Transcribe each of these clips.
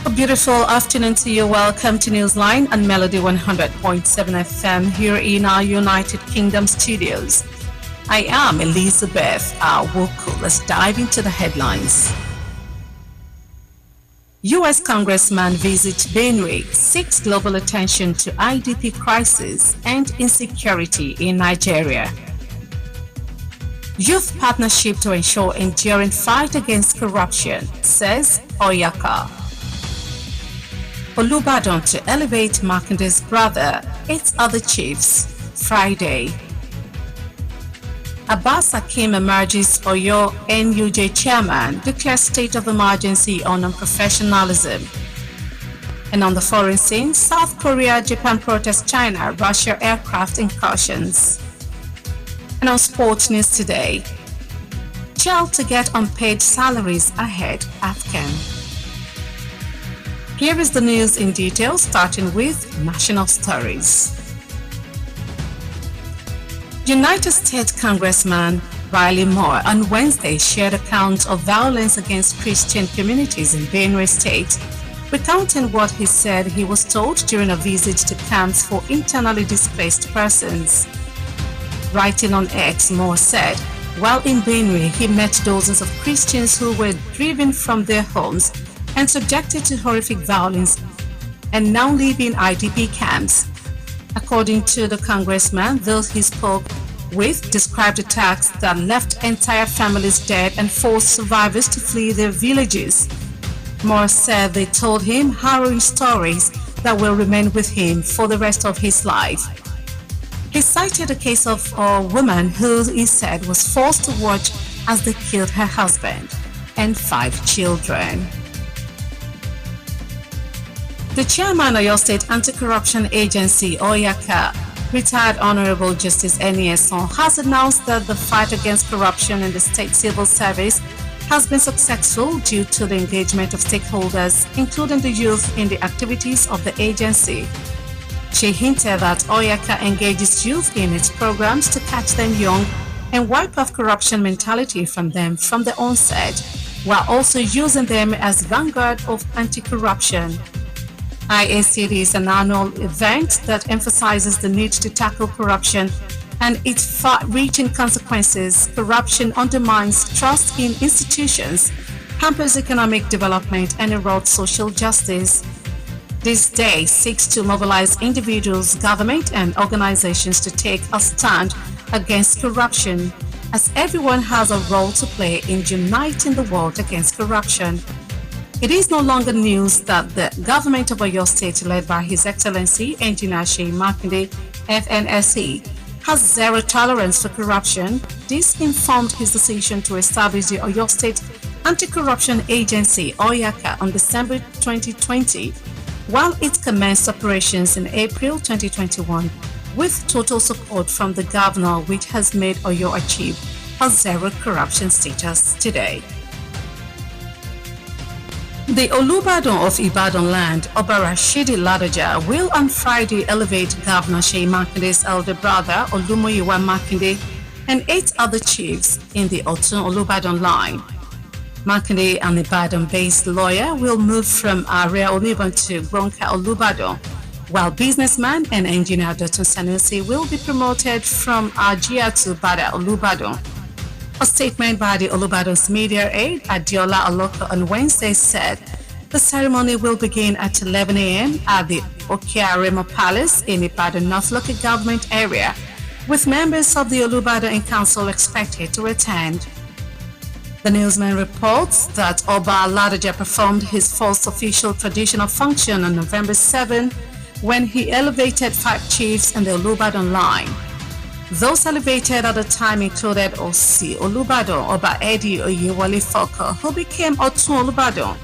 A beautiful afternoon to you. Welcome to Newsline and Melody 100.7 FM here in our United Kingdom studios. I am Elizabeth Awoku. Let's dive into the headlines. U.S. Congressman visits Benue, seeks global attention to IDP crisis and insecurity in Nigeria. Youth partnership to ensure enduring fight against corruption, says Oyaka. Olubadan to elevate Makinde's brother, 8 other chiefs, Friday. Abbas Hakim emerges Oyo NUJ chairman, declares state of emergency on unprofessionalism. And on the foreign scene, South Korea, Japan protest China, Russia aircraft incursions. And on sports news today, jail to get unpaid salaries ahead, Afghan. Here is the news in detail, starting with national stories. United States Congressman Riley Moore on Wednesday shared accounts of violence against Christian communities in Benue State, recounting what he said he was told during a visit to camps for internally displaced persons. Writing on X, Moore said, while in Benue, he met dozens of Christians who were driven from their homes and subjected to horrific violence and now live in IDP camps. According to the congressman, those he spoke with described attacks that left entire families dead and forced survivors to flee their villages. Moore said they told him harrowing stories that will remain with him for the rest of his life. He cited a case of a woman who he said was forced to watch as they killed her husband and 5 children. The chairman of Oyo State Anti-Corruption Agency, Oyaka, retired Honorable Justice Enieson, has announced that the fight against corruption in the state civil service has been successful due to the engagement of stakeholders, including the youth, in the activities of the agency. She hinted that Oyaka engages youth in its programs to catch them young and wipe off corruption mentality from them from the onset, while also using them as vanguard of anti-corruption. IACD is an annual event that emphasizes the need to tackle corruption and its far-reaching consequences. Corruption undermines trust in institutions, hampers economic development, and erodes social justice. This day seeks to mobilize individuals, government, and organizations to take a stand against corruption, as everyone has a role to play in uniting the world against corruption. It is no longer news that the government of Oyo State, led by His Excellency Engineer Seyi Makinde, FNSE, has zero tolerance for corruption. This informed his decision to establish the Oyo State Anti-Corruption Agency, Oyaka, on December 2020, while it commenced operations in April 2021, with total support from the governor, which has made Oyo achieve a zero corruption status today. The Olubadan of Ibadan land, Oba Rashidi Ladoja, will on Friday elevate Governor Seyi Makinde's elder brother, Olumoyiwa Makinde, and 8 other chiefs in the Otun Olubadan line. Makinde, an Ibadan-based lawyer, will move from Area Oniban to Gronka Olubadan, while businessman and engineer Dr. Sanusi will be promoted from Ajia to Bada Olubadan. A statement by the Olubadan's media aide, Adiola Aloko, on Wednesday said the ceremony will begin at 11 a.m. at the Okiaremo Palace in Ibadan North Local Government area, with members of the Olubadan Council expected to attend. The newsman reports that Oba Ladoja performed his first official traditional function on November 7 when he elevated 5 chiefs in the Olubadan line. Those elevated at the time included Osi Olubadan, Oba Edi Oyewale Foko, who became Otun Olubadan,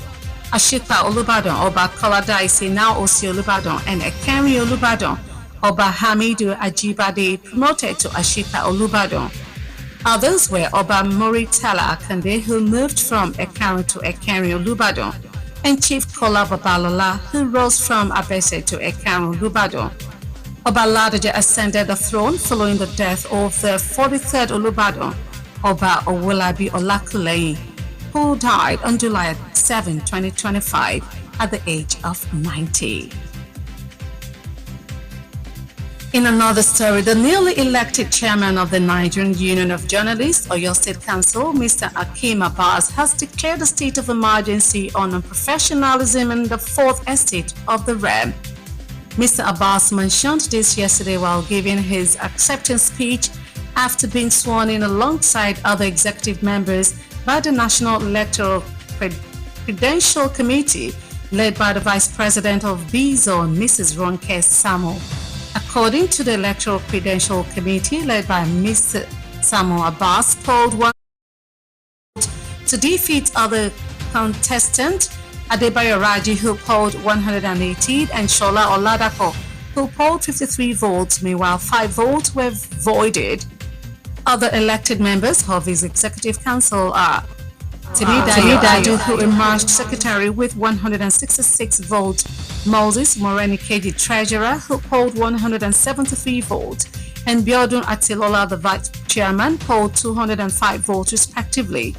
Ashipa Olubadan, Oba Koladaisi, now Osi Olubadan, and Ekeri Olubadan, Oba Hamidu Ajibade, promoted to Ashipa Olubadan. Others were Oba Moritala Akande, who moved from Ekeri to Ekeri Olubadan, and Chief Kola Babalola, who rose from Abese to Ekeri Olubadan. Oba Ladoja ascended the throne following the death of the 43rd Olubadan, Oba Owolabi Olakuleyi, who died on July 7, 2025. at the age of 90. In another story, the newly elected chairman of the Nigerian Union of Journalists, Oyo State Council, Mr. Akim Abbas, has declared a state of emergency on unprofessionalism in the fourth estate of the realm. Mr. Abbas mentioned this yesterday while giving his acceptance speech after being sworn in alongside other executive members by the National Electoral Credential Committee, led by the Vice President of B Zone, Mrs. Ronke Samo. According to the Electoral Credential Committee, led by Mr. Samo, Abbas polled one to defeat other contestant Adebayo Raji, who polled 118, and Shola Oladako, who polled 53 votes. Meanwhile, 5 votes were voided. Other elected members of his executive council are Timidayo, who emerged secretary with 166 votes, Moses Moreni Keji, treasurer, who polled 173 votes, and Biodun Atilola, the vice chairman, polled 205 votes respectively.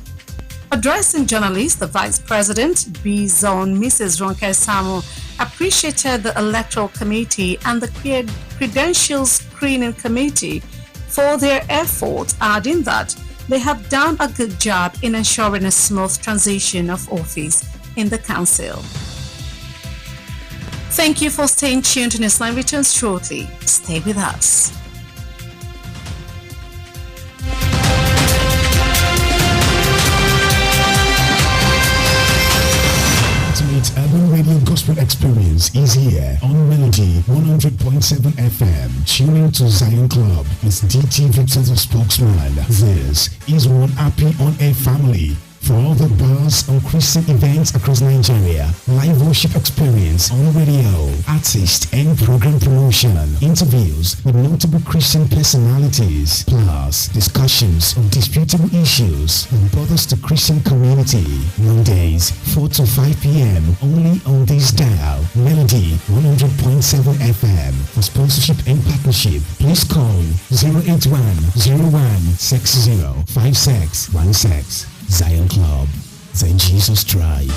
Addressing journalists, the Vice President, B Zone, Mrs. Ronke Samu, appreciated the Electoral Committee and the Credentials Screening Committee for their efforts, adding that they have done a good job in ensuring a smooth transition of office in the Council. Thank you for staying tuned to Newsline. Returns shortly. Stay with us. Urban Radio Gospel Experience is here on Melody 100.7 FM. Tune in to Zion Club with DT Victor, the spokesman. This is one happy on-air family for all the bars and Christian events across Nigeria. Live worship experience on radio, artist and program promotion, interviews with notable Christian personalities, plus discussions of disputable issues that bother the Christian community. Mondays 4 to 5 p.m. only on this dial, Melody 100.7 FM. For sponsorship and partnership, please call 081-0160-5616. Zion Club, the Jesus Tribe.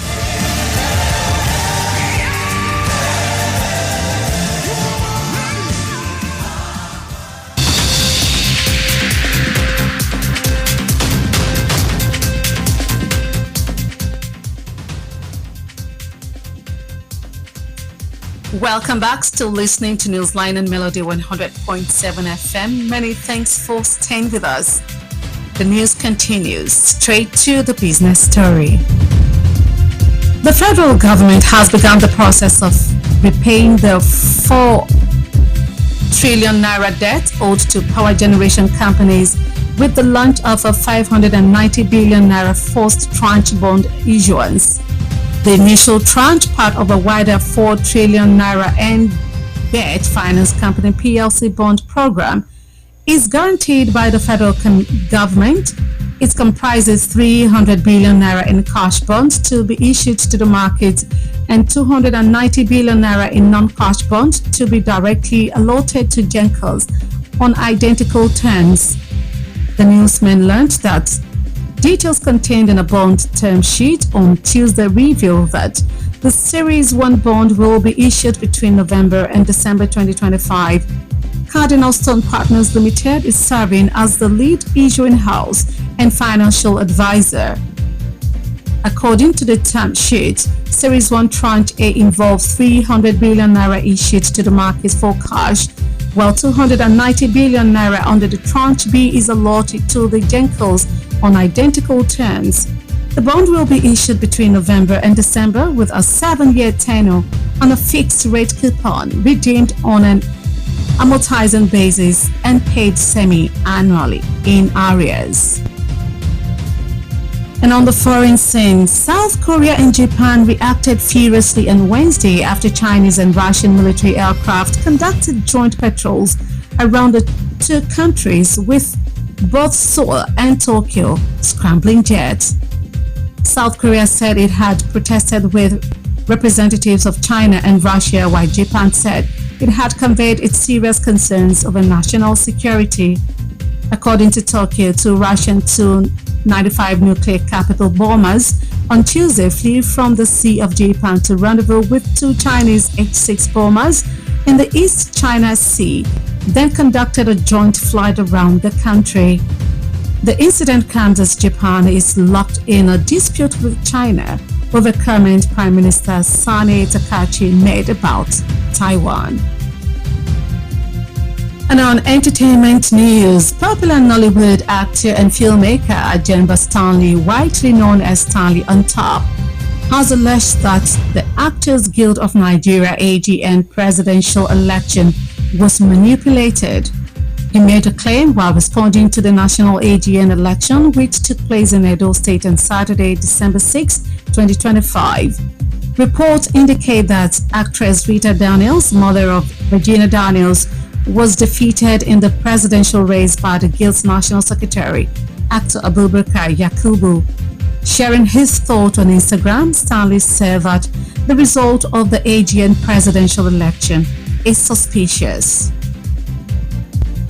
Welcome back. Still listening to Newsline and Melody 100.7 FM. Many thanks for staying with us. The news continues. Straight to the business story. The federal government has begun the process of repaying the 4 trillion naira debt owed to power generation companies with the launch of a 590 billion naira first tranche bond issuance. The initial tranche, part of a wider 4 trillion naira end debt finance company PLC bond program, is guaranteed by the federal government. It comprises 300 billion naira in cash bonds to be issued to the market and 290 billion naira in non-cash bonds to be directly allotted to Gencos on identical terms. The newsman learned that details contained in a bond term sheet on Tuesday reveal that the Series 1 bond will be issued between November and December 2025. Cardinal Stone Partners Limited is serving as the lead issuing house and financial advisor. According to the term sheet, Series 1 Tranche A involves 300 billion naira issued to the market for cash, while 290 billion naira under the Tranche B is allotted to the Gencos on identical terms. The bond will be issued between November and December with a 7-year tenure on a fixed rate coupon, redeemed on an amortizing basis and paid semi-annually in arrears. And on the foreign scene, South Korea and Japan reacted furiously on Wednesday after Chinese and Russian military aircraft conducted joint patrols around the two countries, with both Seoul and Tokyo scrambling jets. South Korea said it had protested with representatives of China and Russia, while Japan said it had conveyed its serious concerns over national security. According to Tokyo, 2 Russian Tu 95 nuclear capital bombers on Tuesday flew from the Sea of Japan to rendezvous with 2 Chinese H-6 bombers in the East China Sea, then conducted a joint flight around the country. The incident comes as Japan is locked in a dispute with China over current Prime Minister Sane Takachi made about Taiwan. And on entertainment news, popular Nollywood actor and filmmaker Ajemba Stanley, widely known as Stanley on Top, has alleged that the Actors Guild of Nigeria AGN presidential election was manipulated. He made a claim while responding to the national AGN election, which took place in Edo State on Saturday, December 6, 2025. Reports indicate that actress Rita Daniels, mother of Regina Daniels, was defeated in the presidential race by the Guild's National Secretary, actor Abubakar Yakubu. Sharing his thought on Instagram, Stanley said that the result of the AGN presidential election is suspicious.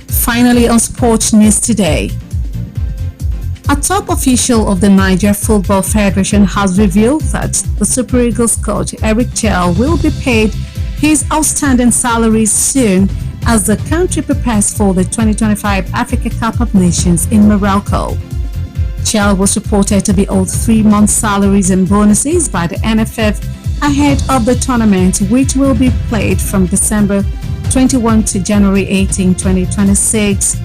Finally, on sports news today, a top official of the Niger Football Federation has revealed that the Super Eagles coach Eric Chell will be paid his outstanding salary soon as the country prepares for the 2025 Africa Cup of Nations in Morocco. Chell was reported to be owed 3 months' salaries and bonuses by the NFF ahead of the tournament, which will be played from December 21 to January 18, 2026.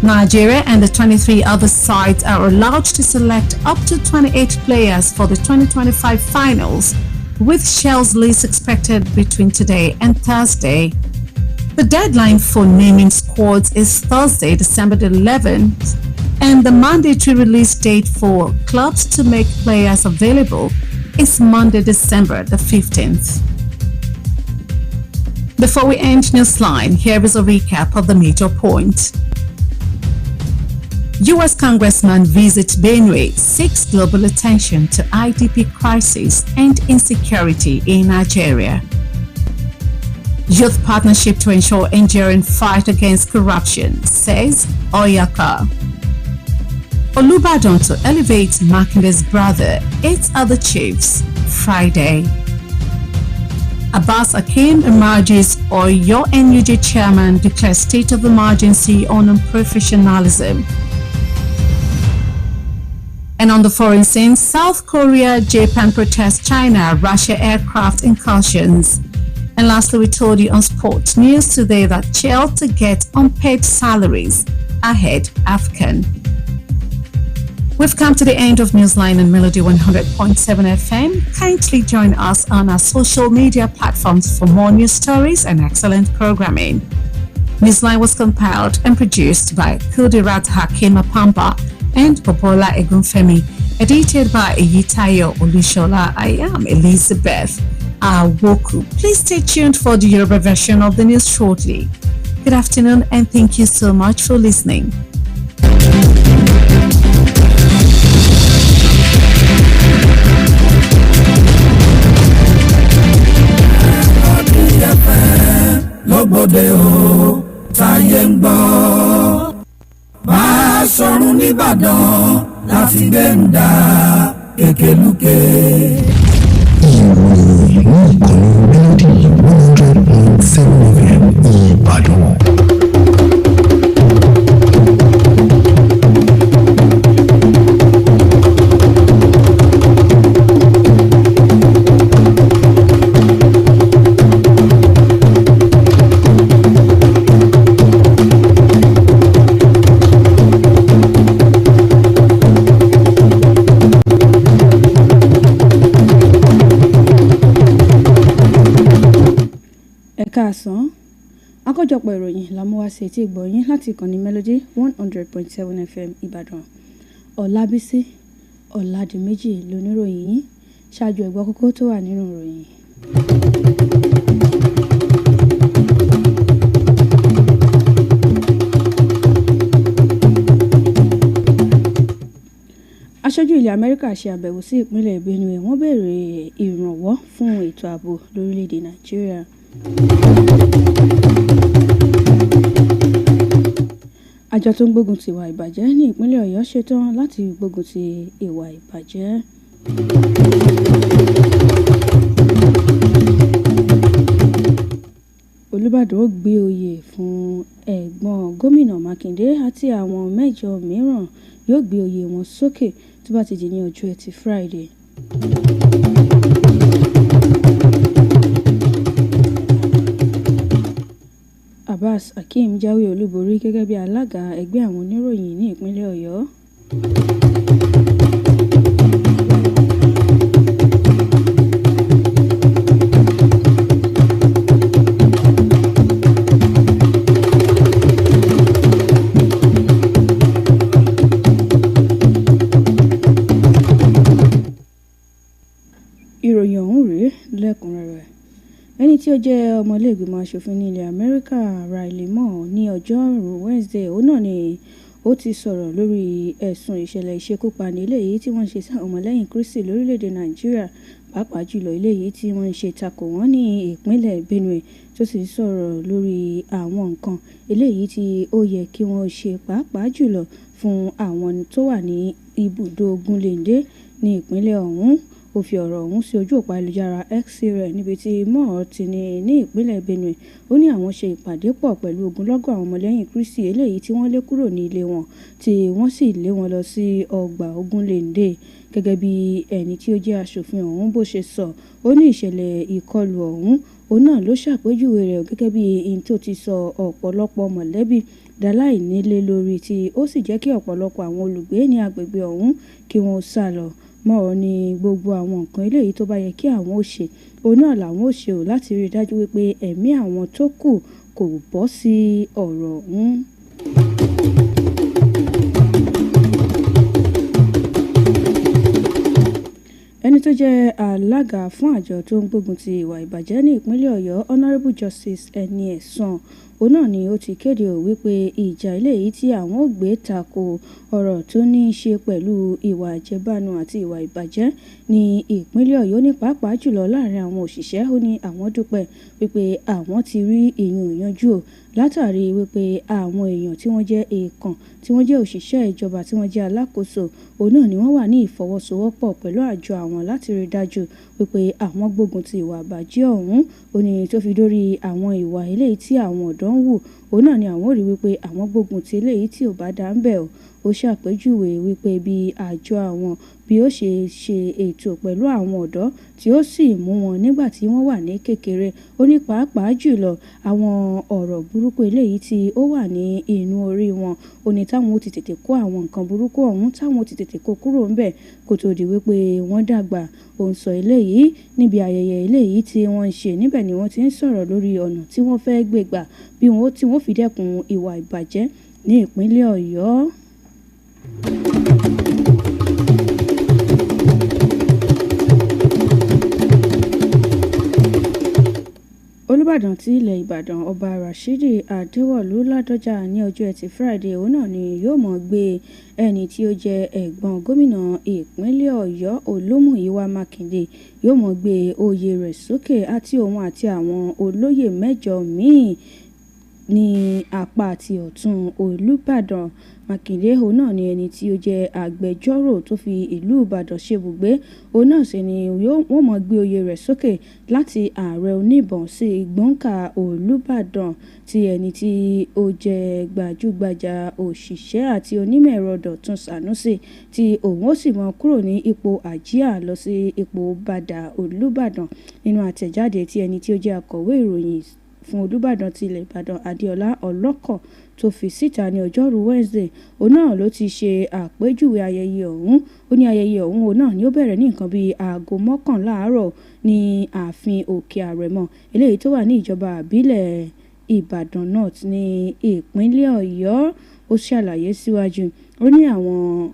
Nigeria and the 23 other sides are allowed to select up to 28 players for the 2025 finals, with Shell's list expected between today and Thursday. The deadline for naming squads is Thursday, December 11th, and the mandatory release date for clubs to make players available is Monday, December the 15th. Before we end Newsline, here is a recap of the major points. U.S. Congressman visits Benue, seeks global attention to IDP crisis and insecurity in Nigeria. Youth partnership to ensure enduring fight against corruption, says Oyaka. Olubadan to elevate Makinde's brother, 8 other chiefs, Friday. Abbas Akim emerges, or your NUJ chairman declares state of emergency on unprofessionalism. And on the foreign scene, South Korea, Japan protests China, Russia aircraft incursions. And lastly, we told you on sports news today that Chelsea get unpaid salaries ahead AFCON. We've come to the end of Newsline and Melody 100.7 FM. Kindly join us on our social media platforms for more news stories and excellent programming. Newsline was compiled and produced by Kudirat Hakim Apamba and Bobola Egunfemi, edited by Eyitayo Olushola. I am Elizabeth Awoku. Please stay tuned for the Yoruba version of the news shortly. Good afternoon and thank you so much for listening. Lọ́gbọ̀dẹ o táyé ń gbọ́ máa sọ̀rùn nìbàdàn láti gbé ń dà kékelúké. Ìròyìn Melody 100.7 FM Ìbàdàn. Káàsán, àkójọpọ̀ ìròyìn la mú wá sí etí ìgbọ̀nyín láti ìkànnì Melody 100.7 FM Ìbàdàn. Ọlábísí Ọládìméjì lóníròyìn yín, ṣáájú ẹ̀gbọ́n kókó tó wà nínú ìròyìn. Aṣojú ilẹ̀ Amẹ́ríkà ṣe àbẹ̀wò sí ìpínlẹ̀ Benue, wọ́n béèrè ìrànwọ́ fún ètò ààbò lórílẹ̀‐èdè Nàìjíríà. àjọ tó ń gbógun ti ìwà ìbàjẹ́ ní ìpínlẹ̀ Ọ̀yọ́ ṣetán láti gbógun ti ìwà ìbàjẹ́. Olúbàdàn ó gbé oyè fún ẹ̀gbọ́n gómìnà Mákindé àti àwọn 8 mìíràn yóò gbé oyè wọn sókè tó bá ti di ní ọjọ́ Ẹtì Friday. Abbas Hakeem jáwé olúborí gẹ́gẹ́ bí alága ẹgbẹ́ àwọn oníròyìn ní ìpínlẹ̀ Ọ̀yọ́. Ìròyìn ọ̀hún rèé lẹ́kùnrẹ́rẹ́. Ẹni tí ó jẹ́ ọmọlẹ́gbìmọ̀ aṣòfin ní ilẹ̀ Amẹ́ríkà Riley Moore ní ọjọ́rú Wednesday òun náà ni ó ti sọ̀rọ̀ lórí ẹ̀sùn ìṣẹ̀lẹ̀ ìṣekúpani eléyìí tí wọ́n ń ṣe sí àwọn ọmọlẹ́yìn Kristi lórílẹ̀‐èdè Nàìjíríà pàápàá jùlọ eléyìí tí wọ́n ń ṣe takò wọ́n ní ìpínlẹ̀ Benue tó sì sọ̀rọ̀ lórí àwọn nǹkan eléyìí tí ó yẹ kí wọ́n ṣe pàápàá jùlọ fún àwọn tó wà ní ibùdó Ogunléndé ní ìpínlẹ̀ ọ̀hún. Ó fi ọ̀rọ̀ ọ̀hún sí ojú òpó ayélujára X rẹ̀ níbi tí Moore ti ní ìpínlẹ̀ Benue. Ó ní àwọn ṣe ìpàdé pọ̀ pẹ̀lú ogunlọ́gọ̀ àwọn ọmọlẹ́yìn Kristi eléyìí tí wọ́n lé kúrò ní ilé wọn tí wọ́n sì lé wọn lọ sí ọgbà Ogunléndé. Gẹ́gẹ́ bí ẹni tí ó jẹ́ aṣòfin ọ̀hún bó ṣe sọ, ó ní ìṣẹ̀lẹ̀ ìkọlù ọ̀hún òun náà ló ṣàpèjúwe rẹ̀ gẹ́gẹ́ bí in tó ti sọ ọ̀pọ̀lọpọ̀ mọ̀lẹ́bí dáláìnílé lórí tí ó sì jẹ́ kí ọ̀pọ̀lọpọ̀ àwọn olùgbé ní agbègbè ọ̀hún kí wọ́n sá lọ. Moore ní gbogbo àwọn nǹkan eléyìí tó bá yẹ kí àwọn ó ṣe òun náà làwọn ó ṣe ò láti rí i dájú wípé ẹ̀mí àwọn tó kù kò bọ́ sí ọ̀rọ̀ ọ̀hún. Ẹni tó jẹ́ alága fún àjọ tó ń gbógun ti ìwà ìbàjẹ́ ní ìpínlẹ̀ Ọ̀yọ́ Honourable Justice Ẹni Ẹ̀sán òun náà ni ó ti kéde wípé ìjà eléyìí tí àwọn ò gbé tako ọ̀rọ̀ tó ní í ṣe pẹ̀lú ìwà àjẹbánu àti ìwà ìbàjẹ́ ní ìpínlẹ̀ Ọ̀yọ́ ní pàápàá jùlọ láàrin àwọn òṣìṣẹ́. Ó ní àwọn dúpẹ́ wípé àwọn ti rí ìyún ìyanjú o látàrí wípé àwọn èèyàn tí wọ́n jẹ́ èèkàn tí wọ́n jẹ́ òṣìṣẹ́ ìjọba tí wọ́n jẹ́ alákòóso òun náà ni wọ́n wà ní ìfọwọ́sowọ́pọ̀ pẹ̀lú àjọ àwọn láti rí dájú wípé àwọn gbógun ti ìwà àbàjẹ́ ọ̀hún. Ó ní tó fi dórí àwọn ìwà eléyìí tí àwọn ọ̀dọ́ ń wù òun náà ni àwọn rí wípé àwọn gbógun ti eléyìí tí ò bá dá ń bẹ̀ o. Ó ṣàpèjúwe wípé bí àjọ àwọn bí ó ṣe ètò pẹ̀lú àwọn ọ̀dọ́ tí ó sì mú wọn nígbà tí wọ́n wà ní kékeré. Ó ní pàápàá jùlọ àwọn ọ̀rọ̀ burúkú eléyìí tí ó wà ní inú orí wọn. Ó ní táwọn ó ti tètè kó àwọn nǹkan burúkú ọ̀hún táwọn ó ti tètè kó kúrò ńbẹ̀ kó tó di wípé wọ́n dàgbà. Ó ń sọ eléyìí níbi ayẹyẹ eléyìí tí wọ́n ń ṣe níbẹ̀ ni wọ́n ti ń sọ̀rọ̀ lórí ọ̀nà tí wọ́n fẹ́ gbé gbà bí wọ́n fi dẹ́kun ìwà ìbàjẹ́ ní ìpínlẹ̀ Ọ̀yọ́. Olúbàdàn ti ilẹ̀ Ìbàdàn Ọba Rashidi Adéwọ̀lú Ládọjà ní ọjọ́ Ẹtì Friday òun náà ni yóò mọ̀ gbé ẹni tí ó jẹ́ ẹ̀gbọ́n gómìnà ìpínlẹ̀ Ọ̀yọ́ Olúmúyìwá Mákindé yóò mọ̀ gbé oyè rẹ̀ sókè àti òun àti àwọn olóyè 8 míì ní apá àti ọ̀tún Olúbàdàn. Mákindé òun náà ni ẹni tí ó jẹ́ agbẹjọ́rò tó fi ìlú Ìbàdàn ṣebùgbé. Òun náà sì ni wọ́n mọ̀ gbé oyè rẹ̀ sókè láti ààrẹ oníbọn sí gbọ̀ǹkà Olúbàdàn tí ẹni tí ó jẹ́ gbajúgbajà òṣìṣẹ́ àti onímọ̀ ẹ̀rọ Dọ̀tun Sànúsì tí òun ó sì mọ̀ kúrò ní ipò àjíà lọ sí ipò bàdà Olúbàdàn. Nínú àtẹ̀jáde tí ẹni tí ó jẹ́ akọ̀wé ìròyìn fún Olúbàdàn ti ilẹ̀ Ìbàdàn Adéọlá Ọlọ́kọ̀ tó fi síta ní ọjọ́rú Wednesday òun náà ló ti ṣe àpèjúwe ayẹyẹ ọ̀hún. Ó ní ayẹyẹ ọ̀hún òun náà ni ó bẹ̀rẹ̀ ní nǹkan bíi aago 11 àárọ̀ ní ààfin Òkè Àrẹ̀mọ eléyìí tó wà ní ìjọba àbílẹ̀ Ìbàdàn North ní ìpínlẹ̀ Ọ̀yọ́. Ó ṣàlàyé síwájú ó ní àwọn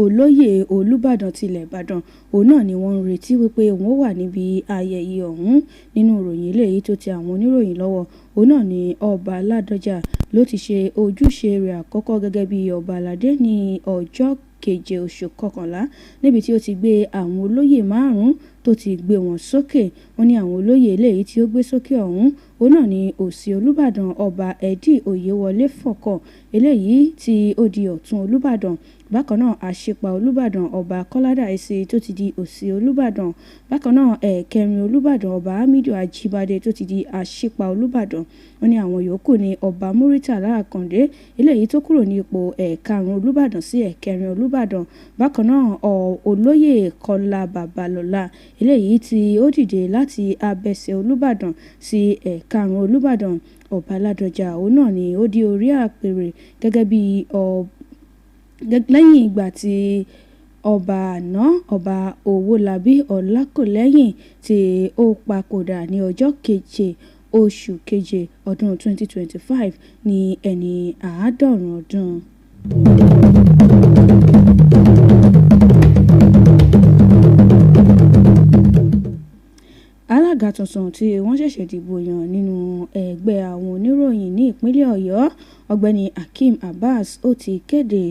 olóyè Olúbàdàn tilẹ̀ Ìbàdàn òun náà ni wọ́n ń retí wípé wọ́n wà níbi ayẹyẹ ọ̀hún. Nínú ìròyìn eléyìí tó ti àwọn oníròyìn lọ́wọ́ òun náà ni ọba Ládọjà ló ti ṣe ojúṣe rẹ̀ àkọ́kọ́ gẹ́gẹ́ bí ọba aládé ní ọjọ́ 7 oṣù kọkànlá níbi tí ó ti gbé àwọn olóyè 5 tó ti gbé wọn sókè. Wọ́n ní àwọn olóyè eléyìí tí ó gbé sókè ọ̀hún òun náà ni òsì Olúbàdàn ọba Ẹ̀dí Oyèwọlé Fọ̀kọ̀ eléyìí tí ó di ọ̀tún Olúbàdàn. Bákan náà àṣìpa Olúbàdàn ọba Kọ́ládàísí tó ti di òsì Olúbàdàn. Bákan náà ẹ̀kẹrin Olúbàdàn ọba Hamidu Ajíbádé tó ti di àṣìpa Olúbàdàn. Wọ́n ní àwọn yòókù ní ọba Muritàlá Àkàndé eléyìí tó kúrò ní ipò ẹ̀karùn Olúbàdàn sí ẹ̀kẹrin Olúbàdàn. Bákan náà olóyè Kọ́lá Babalọ́lá eléyìí tí ó dìde láti abẹ́sẹ̀ Olúbàdàn sí ẹ̀karùn Olúbàdàn. Ọba Ládọjà òun náà ni ó di orí àpèrè gẹ́gẹ́ bí lẹ́yìn ìgbà tí ọba àná ọba Owólabí Ọlákòlẹ́yìn tí ó papòdà ní ọjọ́ keje oṣù keje ọdún 2025 ní ẹni àádọ́rùn ọdún. Alága tuntun tí wọ́n ṣẹ̀ṣẹ̀ dìbò yàn nínú ẹgbẹ́ àwọn oníròyìn ní ìpínlẹ̀ Ọ̀yọ́ ọ̀gbẹ́ni Hakeem Abbas ó ti kéde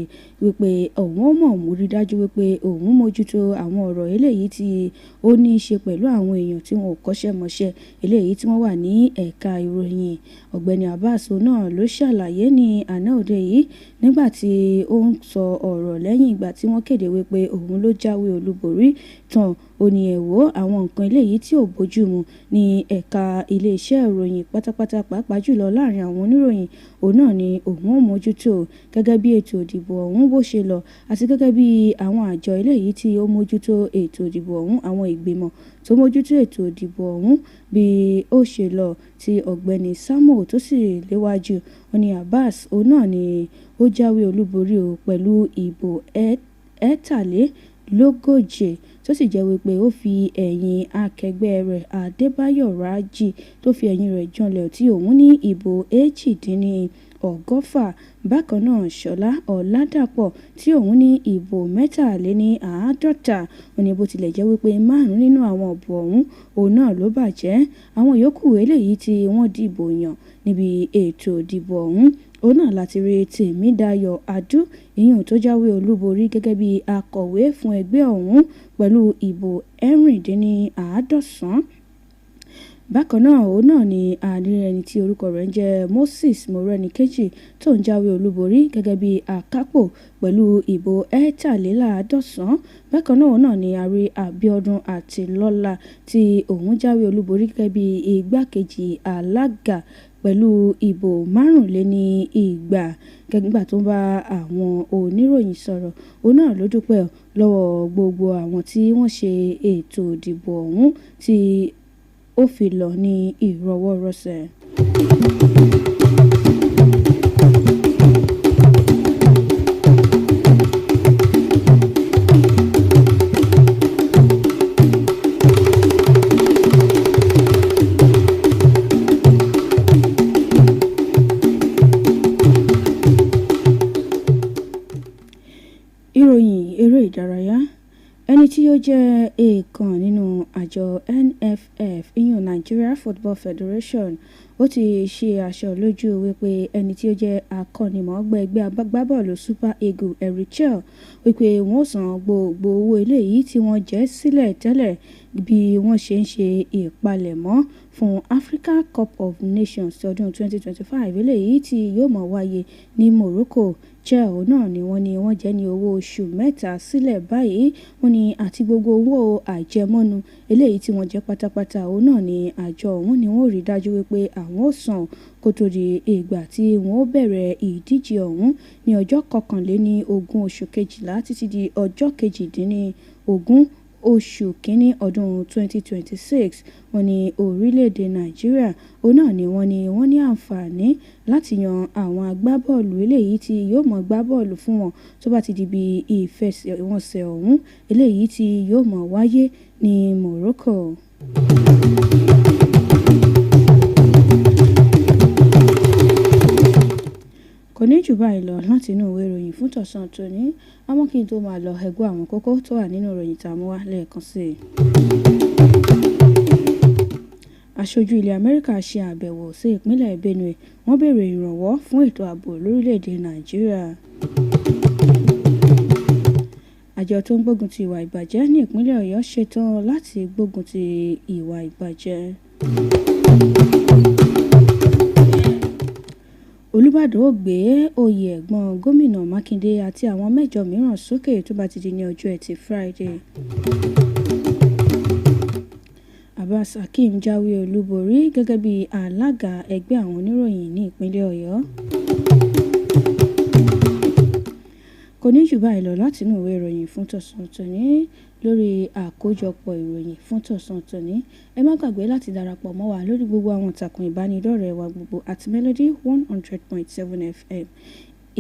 wípé òun mọ̀ rí dájú wípé òun mójútó àwọn ọ̀rọ̀ eléyìí tí ó ní í ṣe pẹ̀lú àwọn èèyàn tí wọn ò kọ́ṣẹ́ mọṣẹ́ eléyìí tí wọ́n wà ní ẹ̀ka ìròyìn. Ọ̀gbẹ́ni Abbas náà ló ṣàlàyé ní àná òde yìí nígbà tí ó ń sọ ọ̀rọ̀ lẹ́yìn ìgbà tí wọ́n kéde wípé òun ló jáwé olúborí tán. Ó ní ẹ̀wọ́ àwọn nǹkan eléyìí tí ò bójúmu ní ẹ̀ka iléeṣẹ́ ìròyìn pátápátá pàápàá jùlọ láàrin àwọn oníròyìn òun náà ni òun ò mójútó gẹ́gẹ́ bí ètò ìdìbò ọ̀hún bó ṣe lọ àti gẹ́gẹ́ bí àwọn àjọ eléyìí tí ó mójútó ètò ìdìbò ọ̀hún àwọn ìgbìmọ̀ tó mójútó ètò ìdìbò ọ̀hún bí ó ṣe lọ tí ọ̀gbẹ́ni Samuel tó sì léwájú. Ó ní Abbas òun náà ni ó jáwé olúborí o pẹ̀lú ìbò ẹ̀ẹ́tàlélógóje tó sì jẹ́ wípé ó fi ẹ̀yìn akẹgbẹ́ rẹ̀ Adébáyọ̀ Rájí tó fi ẹ̀yìn rẹ̀ janlẹ̀ tí òun ní ìbò 118. Bákan náà Ṣọlá Ọ̀làdàpọ̀ tí òun ní ìbò 53. Ó ní bó tilẹ̀ jẹ́ wípé 5 nínú àwọn ìbò ọ̀hún òun náà ló bàjẹ́. Àwọn yòókù eléyìí tí wọ́n dìbò yàn níbi ètò ìdìbò ọ̀hún òun náà láti rí Tèmídayọ̀ Adú ìyún tó jáwé olúborí gẹ́gẹ́ bí akọ̀wé fún ẹgbẹ́ ọ̀hún pẹ̀lú ìbò 96. Bákan náà òun náà ni àárín ẹni tí orúkọ rẹ̀ ń jẹ́ Moses Morenikeji tó ń jáwé olúborí gẹ́gẹ́ bí akápò pẹ̀lú ìbò 53. Bákan náà òun náà ni àrí Abíọ́dún Àtìlọ́lá tí òun jáwé olúborí gẹ́gẹ́ bí igbákejì alága pẹ̀lú ìbò 25. Nígbà tó ń bá àwọn oníròyìn sọ̀rọ̀ òun náà ló dúpẹ́ lọ́wọ́ gbogbo àwọn tí wọ́n ṣe ètò ìdìbò ọ̀hún tí ó fi lọ ní ìrọwọ́rọsẹ̀. Ìròyìn eré ìdárayá. Ẹni tí ó jẹ́ èèkàn nínú àjọ NFF ìyún Nigeria Football Federation ó ti ṣe aṣọ lójú wípé ẹni tí ó jẹ́ akọ́nimọ̀ọ́gbá ẹgbẹ́ agbábọ́ọ̀lù Super Eagles Eritrea wípé wọ́n san gbogbo owó eléyìí tí wọ́n jẹ́ sílẹ̀ tẹ́lẹ̀ bí wọ́n ṣe ń ṣe ìpalẹ̀mọ́ fún Africa Cup of Nations ọdún 2025 eléyìí tí yóò máa wáyé ní Morocco. Òun náà ni wọ́n jẹ́ ní owó oṣù 3 sílẹ̀ báyìí. Wọ́n ní àti gbogbo owó àjẹmọ́nú eléyìí tí wọ́n jẹ́ pátápátá òun náà ni àjọ òun ni wọ́n rí dájú wípé àwọn ó san kó tó di ìgbà tí wọ́n ó bẹ̀rẹ̀ ìdíje ọ̀hún ní ọjọ́ 21 oṣù kejìlá títí di ọjọ́ 18 oṣù kínní ọdún 2026. Wọ́n ní orílẹ̀-èdè Nàìjíríà òun náà ni wọ́n ní àǹfààní láti yan àwọn agbábọ́ọ̀lù eléyìí tí yóò mọ̀ gbá bọ́ọ̀lù fún wọn tó bá ti di bí ìfẹsẹ̀wọnsẹ̀ ọ̀hún eléyìí tí yóò mọ̀ wáyé ní Morocco. Kò ní jù báyìí lọ láti inú ìwé ìròyìn fún tọ̀sán tòní. Àmọ́ kí n tó máa lọ ẹgbẹ́ àwọn kókó tó wà nínú ìròyìn tá a mú wá lẹ́ẹ̀kan sí i. Aṣojú ilẹ̀ Amẹ́ríkà ṣe àbẹ̀wò sí ìpínlẹ̀ Benue. Wọ́n béèrè ìrànwọ́ fún ètò ààbò lórílẹ̀‐èdè Nàìjíríà. àjọ tó ń gbógun ti ìwà ìbàjẹ́ ní ìpínlẹ̀ Ọ̀yọ́ ṣetán láti gbógun ti ìwà ìbàjẹ́. Olúbàdàn ó gbé oyè ẹ̀gbọ́n gómìnà Mákindé àti àwọn mẹ́jọ mìíràn sókè tó bá ti di ní ọjọ́ Ẹtì Friday. Abbas Hakeem jáwé olúborí gẹ́gẹ́ bí alága ẹgbẹ́ àwọn oníròyìn ní ìpínlẹ̀ Ọ̀yọ́. Kò ní jù báyìí lọ láti inú ìwé ìròyìn fún tọ̀sán tòní lórí àkójọpọ̀ ìròyìn fún tọ̀sán tòní. Ẹ má gbàgbé láti darapọ̀ mọ́ wa lórí gbogbo àwọn ìtàkùn ìbánidọ́rẹ̀ẹ́ wa gbogbo àti Melody 100.7 FM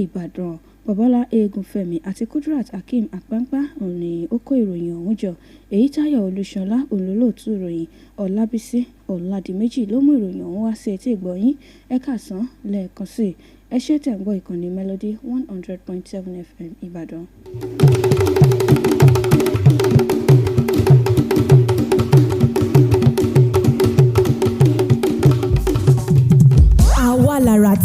Ìbàdàn. Bọ́lá Eégúnfẹ́mi àti Kudrat Hakeem Apẹ́ńpá òní ó kó ìròyìn ọ̀hún jọ. Èyítáyọ̀ Olúṣọlá olólùtú ìròyìn Ọlábísí Ọ̀làdìméjì ló mú ìròyìn ọ̀hún wá sí etí ìgbọ̀nyín. Ẹ káàsán lẹ́ẹ̀kan sí i. Ẹ ṣé tẹ̀ ń gbọ́ ìkànnì Melody 100.7 FM Ìbàdàn.